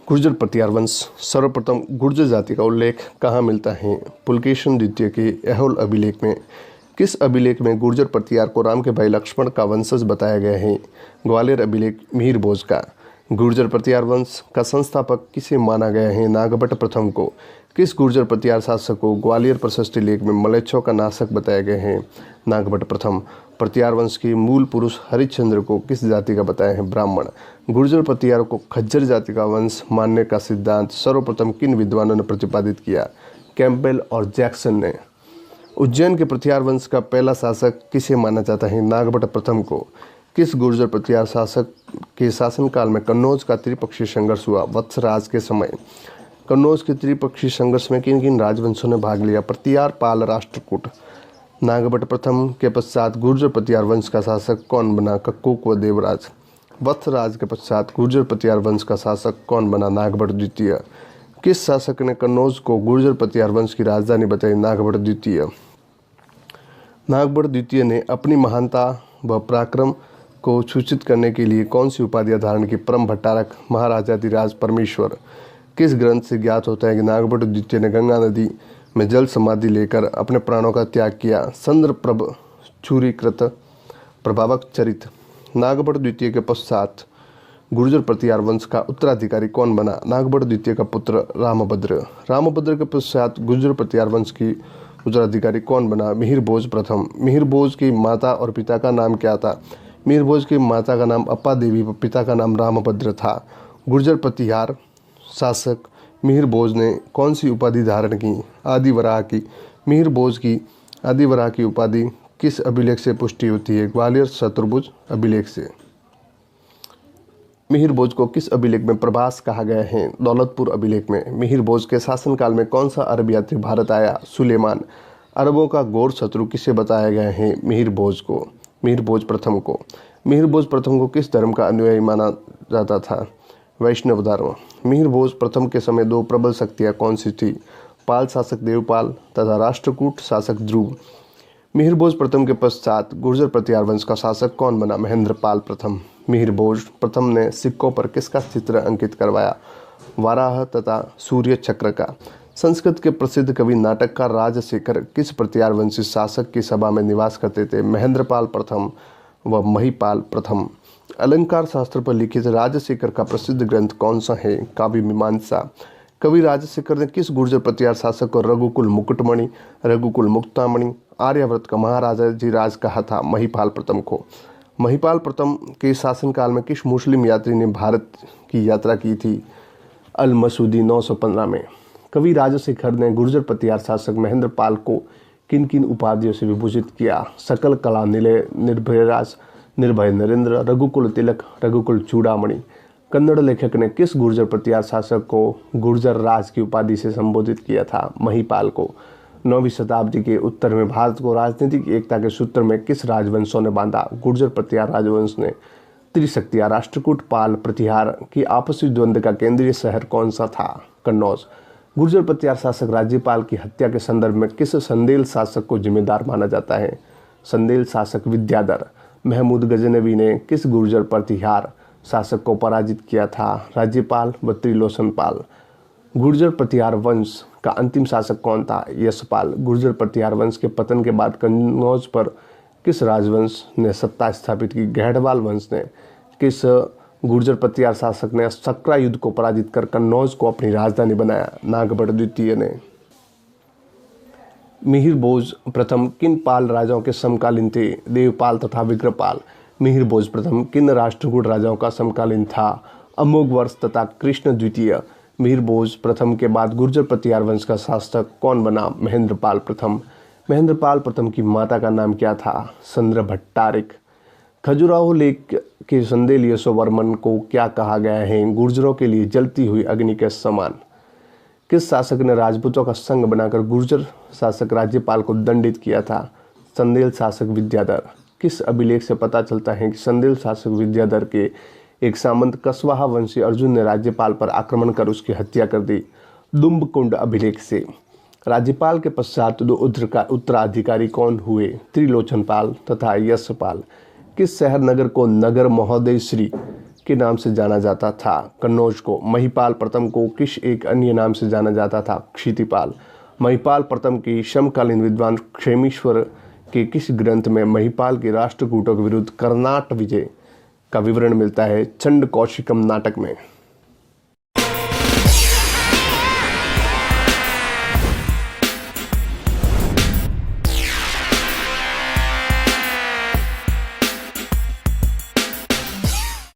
गुर्जर प्रतिहार वंश। सर्वप्रथम गुर्जर जाति का उल्लेख कहाँ मिलता है? पुलकेशिन द्वितीय के ऐहोल अभिलेख में। किस अभिलेख में गुर्जर प्रतिहार को राम के भाई लक्ष्मण का वंशज बताया गया है? ग्वालियर अभिलेख मिहिर भोज का। गुर्जर प्रतिहार वंश का संस्थापक किसे माना गया है? नागभट्ट प्रथम को। किस गुर्जर प्रतिहार शासक को ग्वालियर प्रशस्ति लेख में मलेच्छों का नाशक बताया गया है? नागभट्ट प्रथम। प्रतिहार वंश के मूल पुरुष हरिश्चंद्र को किस जाति का बताया है? ब्राह्मण। गुर्जर प्रतिहार को खज्जर जाति का वंश मानने का सिद्धांत सर्वप्रथम किन विद्वानों ने प्रतिपादित किया? कैंपबेल और जैक्सन ने। उज्जैन के प्रतिहार वंश का पहला शासक किसे माना जाता है? नागभट्ट प्रथम को। किस गुर्जर प्रतिहार शासक के शासनकाल में कन्नौज का त्रिपक्षीय संघर्ष हुआ? वत्सराज के समय। कन्नौज के त्रिपक्षीय संघर्ष में किन किन राजवंशों ने भाग लिया? प्रतिहार, पाल, राष्ट्रकूट। नागभट्ट प्रथम के पश्चात गुर्जर प्रतिहार वंश का शासक कौन बना? कक्कुक व देवराज। वत्सराज के पश्चात गुर्जर प्रतिहार वंश का शासक कौन बना? नागभट्ट द्वितीय। किस शासक ने कन्नौज को गुर्जर प्रतिहार वंश की राजधानी बताई? नागभट्ट द्वितीय। नागभट्ट द्वितीय ने अपनी महानता व पराक्रम को सूचित करने के लिए कौन सी उपाधियां धारण की? परम भट्टारक, महाराजाधिराज, परमेश्वर। किस ग्रंथ से ज्ञात होता है कि नागभट्ट द्वितीय ने गंगा नदी में जल समाधि लेकर अपने प्राणों का त्याग किया? चंद्रप्रभ चूरीकृत प्रभावक चरित। नागभट्ट द्वितीय के पश्चात गुर्जर प्रतिहार वंश का उत्तराधिकारी कौन बना? नागभट्ट द्वितीय का पुत्र रामभद्र। रामभद्र के पश्चात गुर्जर प्रतिहार वंश की उत्तराधिकारी कौन बना? मिहिर भोज प्रथम। मिहिर भोज की माता और पिता का नाम क्या था? मिहिर भोज की माता का नाम अप्पा देवी व पिता का नाम रामभद्र था। गुर्जर प्रतिहार शासक मिहिर भोज ने कौन सी उपाधि धारण की? आदिवराह की। मिहिर भोज की आदिवराह की उपाधि किस अभिलेख से पुष्टि होती है? ग्वालियर चतुर्भुज अभिलेख से। मिहिर भोज को किस अभिलेख में प्रभास कहा गया है? दौलतपुर अभिलेख में। मिहिर भोज के शासनकाल में कौन सा अरब यात्री भारत आया? सुलेमान। अरबों का घोर शत्रु किसे बताया गया है? मिहिर भोज को। मिहिर भोज प्रथम को। मिहिर भोज प्रथम को किस धर्म का अनुयायी माना जाता था? वैष्णव धर्म। मिहिर भोज प्रथम के समय दो प्रबल शक्तियाँ कौन सी थी? पाल शासक देवपाल तथा राष्ट्रकूट शासक ध्रुव। मिहिर भोज प्रथम के पश्चात गुर्जर प्रतिहार वंश का शासक कौन बना? महेंद्रपाल प्रथम। मिहिर भोज प्रथम ने सिक्कों पर किसका चित्र अंकित करवाया? वाराह तथा सूर्य चक्र का। संस्कृत के प्रसिद्ध कवि नाटककार राजशेखर किस प्रतिहार वंशी शासक की सभा में निवास करते थे? महेंद्रपाल प्रथम व महिपाल प्रथम। अलंकार शास्त्र पर लिखित राजशेखर का प्रसिद्ध ग्रंथ कौन सा है? काव्य मीमांसा। कवि राजशेखर ने किस गुर्जर प्रतिहार शासक को रघुकुल मुकुटमणि, रघुकुल मुक्तामणि, आर्यावर्त का महाराजाधिराज कहा था? महिपाल प्रथम को। महिपाल प्रथम के शासनकाल में किस मुस्लिम यात्री ने भारत की यात्रा की थी? अल मसूदी 915 में। कवि राजशेखर ने गुर्जर प्रतिहार शासक महेंद्रपाल को किन किन उपाधियों से विभूषित किया? सकल कला निलय, निर्भयराज, निर्भय नरेंद्र, रघुकुल तिलक, रघुकुल चूड़ामणि। कन्नड़ लेखक ने किस गुर्जर प्रतिहार शासक को गुर्जर राज की उपाधि से संबोधित किया था? महिपाल को। 9वीं शताब्दी के उत्तर में भारत को राजनीतिक एकता के सूत्र में किस राजवंशों ने बांधा? गुर्जर प्रतिहार राजवंश ने। त्रिशक्तियाँ, राष्ट्रकूट, पाल, प्रतिहार की आपसी द्वंद्व का केंद्रीय शहर कौन सा था? कन्नौज। गुर्जर प्रतिहार शासक राज्यपाल की हत्या के संदर्भ में किस संदेल शासक को जिम्मेदार माना जाता है? संदेल शासक विद्याधर। महमूद गजनवी ने किस गुर्जर प्रतिहार शासक को पराजित किया था? राज्यपाल व त्रिलोचन पाल। गुर्जर प्रतिहार वंश का अंतिम शासक कौन था? यशपाल। गुर्जर प्रतिहार वंश के पतन के बाद कन्नौज पर किस राजवंश ने सत्ता स्थापित की? गढ़वाल वंश ने। किस गुर्जर प्रतिहार शासक ने सक्रा युद्ध को पराजित कर कन्नौज को अपनी राजधानी बनाया? नागभट्ट द्वितीय ने। मिहिर भोज प्रथम किन पाल राजाओं के समकालीन थे? देवपाल तथा विग्रहपाल। मिहिर भोज प्रथम किन राष्ट्रकूट राजाओं का समकालीन था? अमोघवर्ष तथा कृष्ण द्वितीय। मिहिर भोज प्रथम के बाद गुर्जर प्रतिहार वंश का शासक कौन बना? महेंद्रपाल प्रथम। महेंद्रपाल प्रथम की माता का नाम क्या था? चंद्र भट्टारिक। खजुराहो लेक के संदेल यशोवर्मन को क्या कहा गया है? गुर्जरों के लिए जलती हुई अग्नि के समान। किस शासक ने राजपूतों का संघ बनाकर गुर्जर शासक राज्यपाल को दंडित किया था? संदेल शासक विद्याधर। किस अभिलेख से पता चलता है कि संदेल शासक विद्याधर के एक सामंत कसवाहा वंशी अर्जुन ने राज्यपाल पर आक्रमण कर उसकी हत्या कर दी? दुम्बकुंड अभिलेख से। राज्यपाल के पश्चात दो उत्तराधिकारी कौन हुए? त्रिलोचन पाल तथा यशपाल। किस शहर नगर को नगर महोदय श्री के नाम से जाना जाता था? कन्नौज को। महिपाल प्रथम को किस एक अन्य नाम से जाना जाता था? क्षितिपाल। महिपाल प्रथम की समकालीन विद्वान क्षेमीश्वर के किस ग्रंथ में महिपाल के राष्ट्रकूटों के विरुद्ध कर्नाट विजय का विवरण मिलता है? चंड कौशिकम नाटक में।